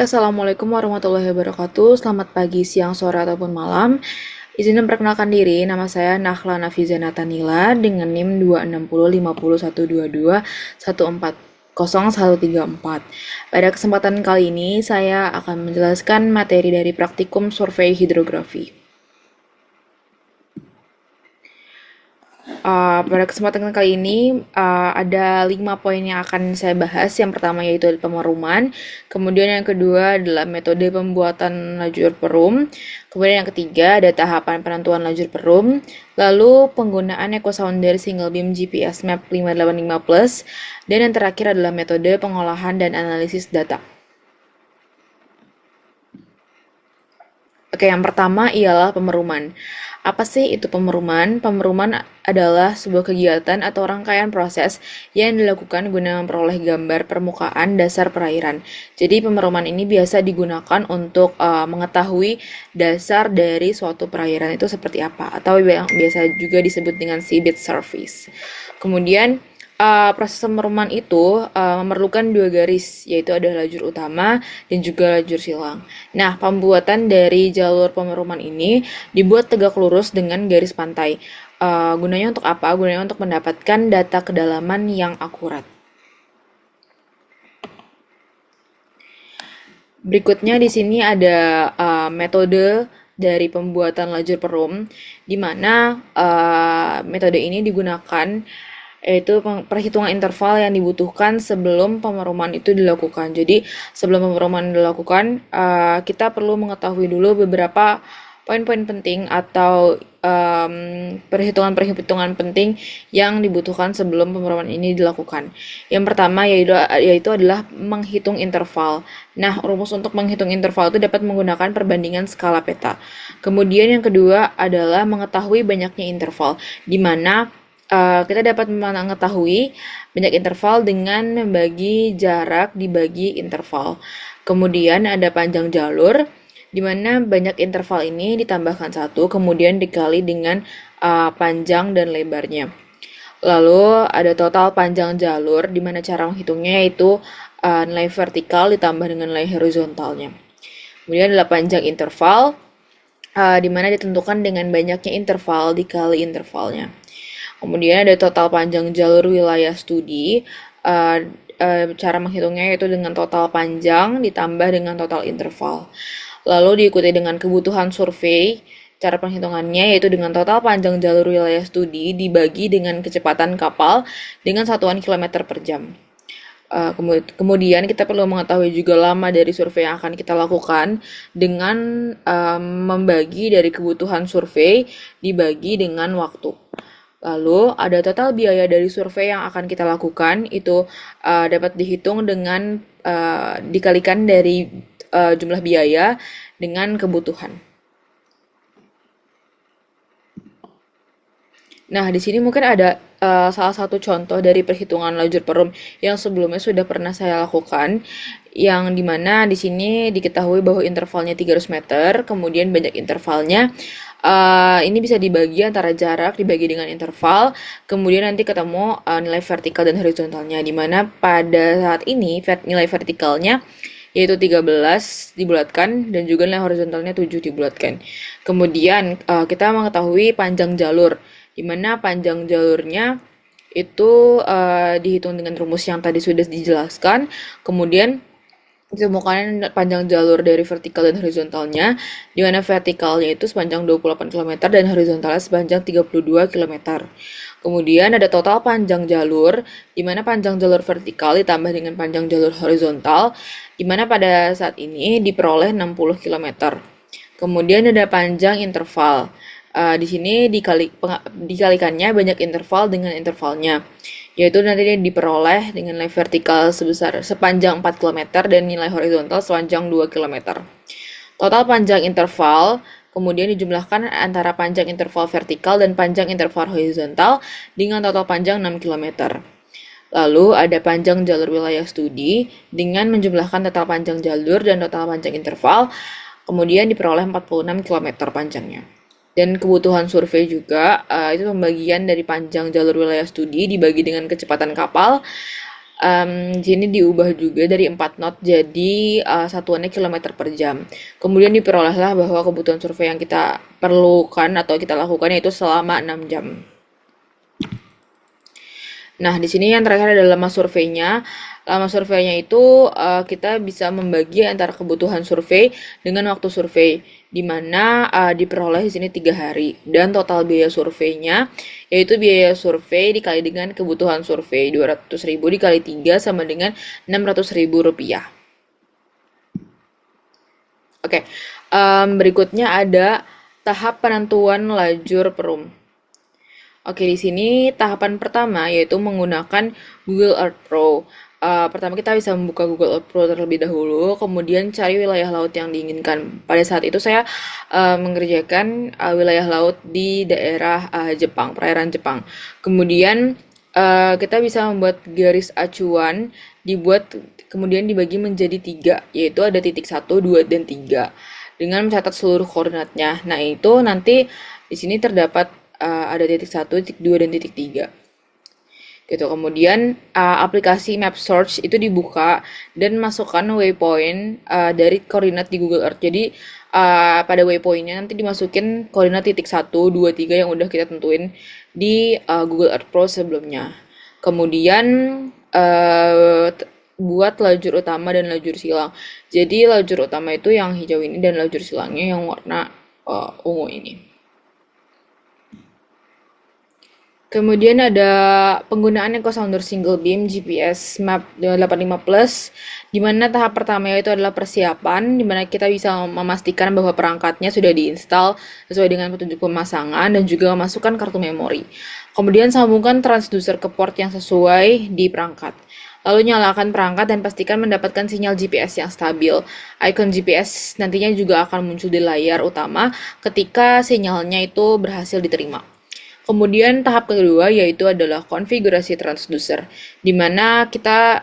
Assalamualaikum warahmatullahi wabarakatuh. Selamat pagi, siang, sore, ataupun malam. Izin memperkenalkan diri, nama saya Nahla Nafiza Natanila dengan NIM 260502122140134. Pada kesempatan kali ini, saya akan menjelaskan materi dari praktikum survei hidrografi. Pada kesempatan kali ini ada 5 poin yang akan saya bahas. Yang pertama yaitu pemeruman, kemudian yang kedua adalah metode pembuatan lajur perum, kemudian yang ketiga ada tahapan penentuan lajur perum, lalu penggunaan echo sounder single beam GPS map 585 plus, dan yang terakhir adalah metode pengolahan dan analisis data. Oke, yang pertama ialah pemeruman. Apa sih itu pemeruman? Pemeruman adalah sebuah kegiatan atau rangkaian proses yang dilakukan guna memperoleh gambar permukaan dasar perairan. Jadi pemeruman ini biasa digunakan untuk mengetahui dasar dari suatu perairan itu seperti apa, atau yang biasa juga disebut dengan seabed surface. Kemudian proses pemeruman itu memerlukan dua garis, yaitu ada lajur utama dan juga lajur silang. Nah, pembuatan dari jalur pemeruman ini dibuat tegak lurus dengan garis pantai. Gunanya untuk apa? Gunanya untuk mendapatkan data kedalaman yang akurat. Berikutnya di sini ada metode dari pembuatan lajur perum, di mana metode ini digunakan yaitu perhitungan interval yang dibutuhkan sebelum pemeruman itu dilakukan. Jadi sebelum pemeruman dilakukan, kita perlu mengetahui dulu beberapa poin-poin penting atau perhitungan-perhitungan penting yang dibutuhkan sebelum pemeruman ini dilakukan. Yang pertama yaitu adalah menghitung interval. Nah, rumus untuk menghitung interval itu dapat menggunakan perbandingan skala peta. Kemudian yang kedua adalah mengetahui banyaknya interval, di mana kita dapat mengetahui banyak interval dengan membagi jarak dibagi interval. Kemudian ada panjang jalur, di mana banyak interval ini ditambahkan satu, kemudian dikali dengan panjang dan lebarnya. Lalu ada total panjang jalur, di mana cara menghitungnya yaitu nilai vertikal ditambah dengan nilai horizontalnya. Kemudian adalah panjang interval, di mana ditentukan dengan banyaknya interval dikali intervalnya. Kemudian ada total panjang jalur wilayah studi. Cara menghitungnya yaitu dengan total panjang ditambah dengan total interval. Lalu diikuti dengan kebutuhan survei. Cara penghitungannya yaitu dengan total panjang jalur wilayah studi dibagi dengan kecepatan kapal dengan satuan kilometer per jam. Kemudian kita perlu mengetahui juga lama dari survei yang akan kita lakukan dengan membagi dari kebutuhan survei dibagi dengan waktu. Lalu ada total biaya dari survei yang akan kita lakukan, itu dapat dihitung dengan dikalikan dari jumlah biaya dengan kebutuhan. Nah, di sini mungkin ada salah satu contoh dari perhitungan lajur perum yang sebelumnya sudah pernah saya lakukan, yang dimana di sini diketahui bahwa intervalnya 300 meter, kemudian banyak intervalnya. Ini bisa dibagi antara jarak dibagi dengan interval, kemudian nanti ketemu nilai vertikal dan horizontalnya, dimana pada saat ini nilai vertikalnya yaitu 13 dibulatkan dan juga nilai horizontalnya 7 dibulatkan. Kemudian kita mengetahui panjang jalur, dimana panjang jalurnya itu dihitung dengan rumus yang tadi sudah dijelaskan. Kemudian ditemukan panjang jalur dari vertikal dan horizontalnya, di mana vertikalnya itu sepanjang 28 km dan horizontalnya sepanjang 32 km. Kemudian ada total panjang jalur, di mana panjang jalur vertikal ditambah dengan panjang jalur horizontal, di mana pada saat ini diperoleh 60 km. Kemudian ada panjang interval. Di sini dikalikannya banyak interval dengan intervalnya, yaitu nanti diperoleh dengan nilai vertikal sebesar sepanjang 4 km dan nilai horizontal sepanjang 2 km. Total panjang interval kemudian dijumlahkan antara panjang interval vertikal dan panjang interval horizontal dengan total panjang 6 km. Lalu ada panjang jalur wilayah studi dengan menjumlahkan total panjang jalur dan total panjang interval, kemudian diperoleh 46 km panjangnya. Dan kebutuhan survei juga itu pembagian dari panjang jalur wilayah studi dibagi dengan kecepatan kapal Di sini diubah juga dari 4 knot jadi satuannya kilometer per jam. Kemudian diperolehlah bahwa kebutuhan survei yang kita perlukan atau kita lakukan yaitu selama 6 jam. Nah, di sini yang terakhir adalah lama surveinya. Lama surveinya itu kita bisa membagi antara kebutuhan survei dengan waktu survei, di mana diperoleh di sini 3 hari. Dan total biaya surveinya yaitu biaya survei dikali dengan kebutuhan survei 200.000 dikali 3 sama dengan 600.000 rupiah. Oke, berikutnya ada tahap penentuan lajur perum. Oke, di sini tahapan pertama yaitu menggunakan Google Earth Pro. Pertama kita bisa membuka Google Earth Pro terlebih dahulu, kemudian cari wilayah laut yang diinginkan. Pada saat itu saya mengerjakan wilayah laut di daerah Jepang, perairan Jepang. Kemudian kita bisa membuat garis acuan, kemudian dibagi menjadi 3, yaitu ada titik 1, 2, dan 3 dengan mencatat seluruh koordinatnya. Nah, itu nanti di sini terdapat ada titik 1, titik 2, dan titik 3. Gitu. Kemudian aplikasi Map Search itu dibuka dan masukkan waypoint dari koordinat di Google Earth. Jadi pada waypointnya nanti dimasukin koordinat titik 1, 2, 3 yang udah kita tentuin di Google Earth Pro sebelumnya. Kemudian buat lajur utama dan lajur silang. Jadi lajur utama itu yang hijau ini dan lajur silangnya yang warna ungu ini. Kemudian ada penggunaan Echo Sounder Single Beam GPS Map 85 Plus, di mana tahap pertama itu adalah persiapan, di mana kita bisa memastikan bahwa perangkatnya sudah diinstal sesuai dengan petunjuk pemasangan dan juga memasukkan kartu memori. Kemudian sambungkan transducer ke port yang sesuai di perangkat. Lalu nyalakan perangkat dan pastikan mendapatkan sinyal GPS yang stabil. Icon GPS nantinya juga akan muncul di layar utama ketika sinyalnya itu berhasil diterima. Kemudian tahap kedua yaitu adalah konfigurasi transducer, di mana kita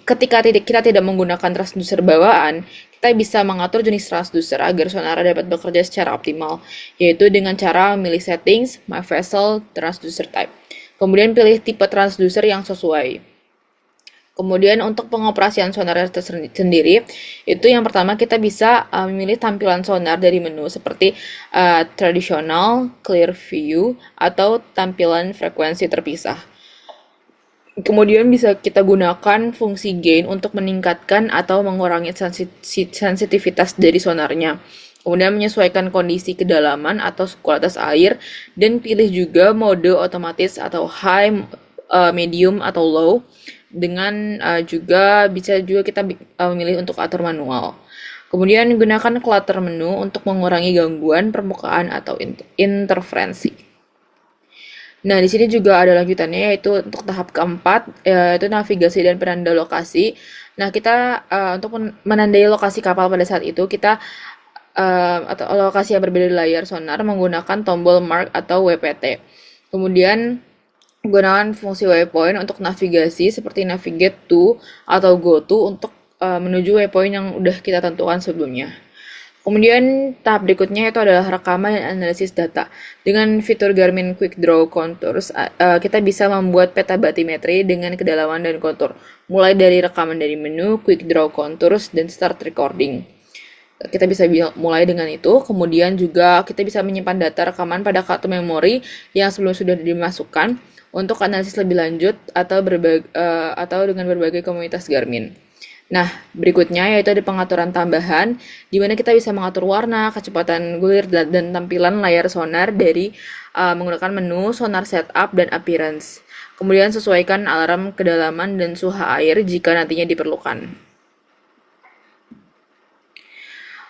ketika kita tidak menggunakan transducer bawaan, kita bisa mengatur jenis transducer agar sonar dapat bekerja secara optimal, yaitu dengan cara memilih settings, my vessel, transducer type. Kemudian pilih tipe transducer yang sesuai. Kemudian untuk pengoperasian sonar sendiri, itu yang pertama kita bisa memilih tampilan sonar dari menu seperti tradisional, clear view, atau tampilan frekuensi terpisah. Kemudian bisa kita gunakan fungsi gain untuk meningkatkan atau mengurangi sensitivitas dari sonarnya. Kemudian menyesuaikan kondisi kedalaman atau kualitas air, dan pilih juga mode otomatis atau high, medium, atau low. Dengan juga bisa juga kita memilih untuk atur manual. Kemudian gunakan clutter menu untuk mengurangi gangguan permukaan atau interferensi. Nah, di sini juga ada lanjutannya yaitu untuk tahap keempat yaitu navigasi dan penanda lokasi. Nah, kita untuk menandai lokasi kapal pada saat itu kita atau lokasi yang berbeda di layar sonar menggunakan tombol mark atau WPT. Kemudian gunakan fungsi waypoint untuk navigasi seperti navigate to atau go to untuk menuju waypoint yang udah kita tentukan sebelumnya. Kemudian tahap berikutnya itu adalah rekaman dan analisis data. Dengan fitur Garmin Quick Draw Contours, kita bisa membuat peta batimetri dengan kedalaman dan kontur, mulai dari rekaman dari menu, Quick Draw Contours, dan Start Recording. Kita bisa mulai dengan itu, kemudian juga kita bisa menyimpan data rekaman pada kartu memori yang sebelum sudah dimasukkan untuk analisis lebih lanjut atau dengan berbagai komunitas Garmin. Nah, berikutnya yaitu ada pengaturan tambahan, di mana kita bisa mengatur warna, kecepatan gulir, dan tampilan layar sonar dari menggunakan menu, sonar setup, dan appearance. Kemudian sesuaikan alarm kedalaman dan suhu air jika nantinya diperlukan.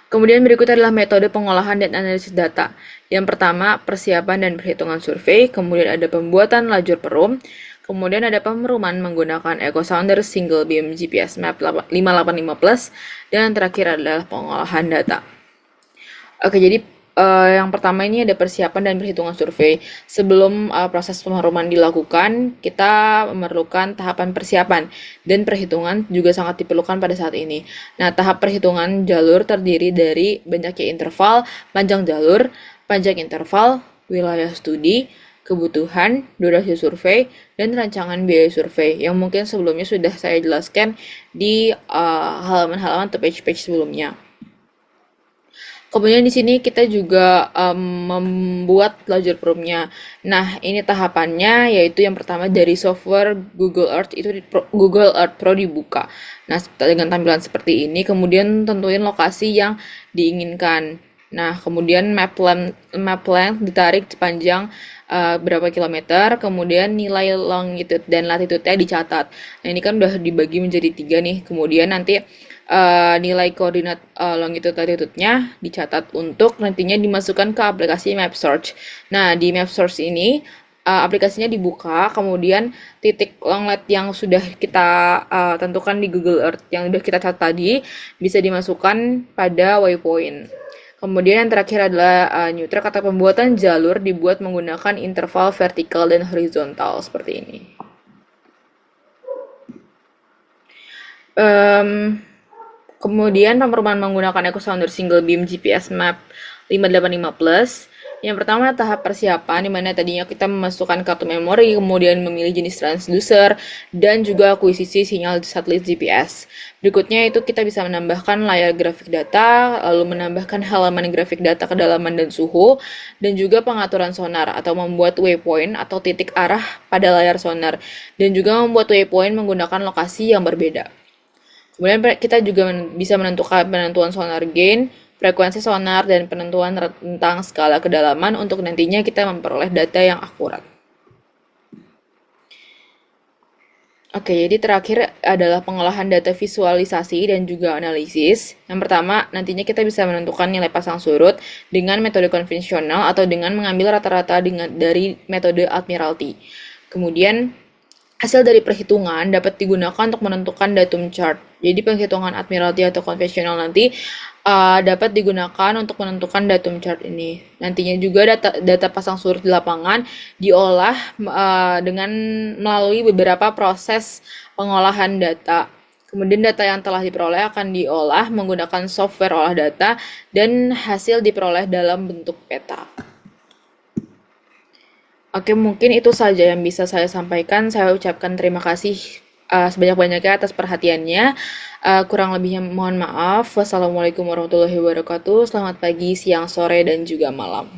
Kemudian berikutnya adalah metode pengolahan dan analisis data. Yang pertama, persiapan dan perhitungan survei, kemudian ada pembuatan lajur perum, kemudian ada pemeruman menggunakan Echo Sounder Single Beam GPS Map 585 Plus, dan yang terakhir adalah pengolahan data. Oke, jadi yang pertama ini ada persiapan dan perhitungan survei. Sebelum proses pemeruman dilakukan, kita memerlukan tahapan persiapan dan perhitungan juga sangat diperlukan pada saat ini. Nah, tahap perhitungan jalur terdiri dari banyaknya interval, panjang jalur, panjang interval, wilayah studi, kebutuhan, durasi survei, dan rancangan biaya survei yang mungkin sebelumnya sudah saya jelaskan di halaman-halaman atau page-page sebelumnya. Kemudian di sini kita juga membuat ledger prompt-nya. Nah, ini tahapannya yaitu yang pertama dari software Google Earth itu Google Earth Pro dibuka. Nah, dengan tampilan seperti ini, kemudian tentuin lokasi yang diinginkan. Nah, kemudian map length ditarik sepanjang berapa kilometer, kemudian nilai longitude dan latitude-nya dicatat. Nah, ini kan udah dibagi menjadi 3 nih. Kemudian nanti nilai koordinat longitude latitude-nya dicatat untuk nantinya dimasukkan ke aplikasi Map Search. Nah, di Map Search ini aplikasinya dibuka, kemudian titik longlet yang sudah kita tentukan di Google Earth yang sudah kita catat tadi bisa dimasukkan pada waypoint. Kemudian yang terakhir adalah new track atau pembuatan jalur dibuat menggunakan interval vertikal dan horizontal seperti ini. Kemudian pemerumahan menggunakan EcoSounder Single Beam GPS Map 585 Plus. Yang pertama tahap persiapan, di mana tadinya kita memasukkan kartu memori, kemudian memilih jenis transducer, dan juga akuisisi sinyal satelit GPS. Berikutnya itu kita bisa menambahkan layar grafik data, lalu menambahkan halaman grafik data kedalaman dan suhu, dan juga pengaturan sonar atau membuat waypoint atau titik arah pada layar sonar, dan juga membuat waypoint menggunakan lokasi yang berbeda. Kemudian kita juga bisa menentukan penentuan sonar gain, frekuensi sonar, dan penentuan tentang skala kedalaman untuk nantinya kita memperoleh data yang akurat. Oke, jadi terakhir adalah pengolahan data visualisasi dan juga analisis. Yang pertama, nantinya kita bisa menentukan nilai pasang surut dengan metode konvensional atau dengan mengambil rata-rata dari metode Admiralty. Kemudian, hasil dari perhitungan dapat digunakan untuk menentukan datum chart. Jadi penghitungan Admiralty atau konvensional nanti dapat digunakan untuk menentukan datum chart ini. Nantinya juga data pasang surut di lapangan diolah dengan melalui beberapa proses pengolahan data. Kemudian data yang telah diperoleh akan diolah menggunakan software olah data dan hasil diperoleh dalam bentuk peta. Oke, mungkin itu saja yang bisa saya sampaikan. Saya ucapkan terima kasih sebanyak-banyaknya atas perhatiannya. Kurang lebihnya mohon maaf. Wassalamualaikum warahmatullahi wabarakatuh. Selamat pagi, siang, sore, dan juga malam.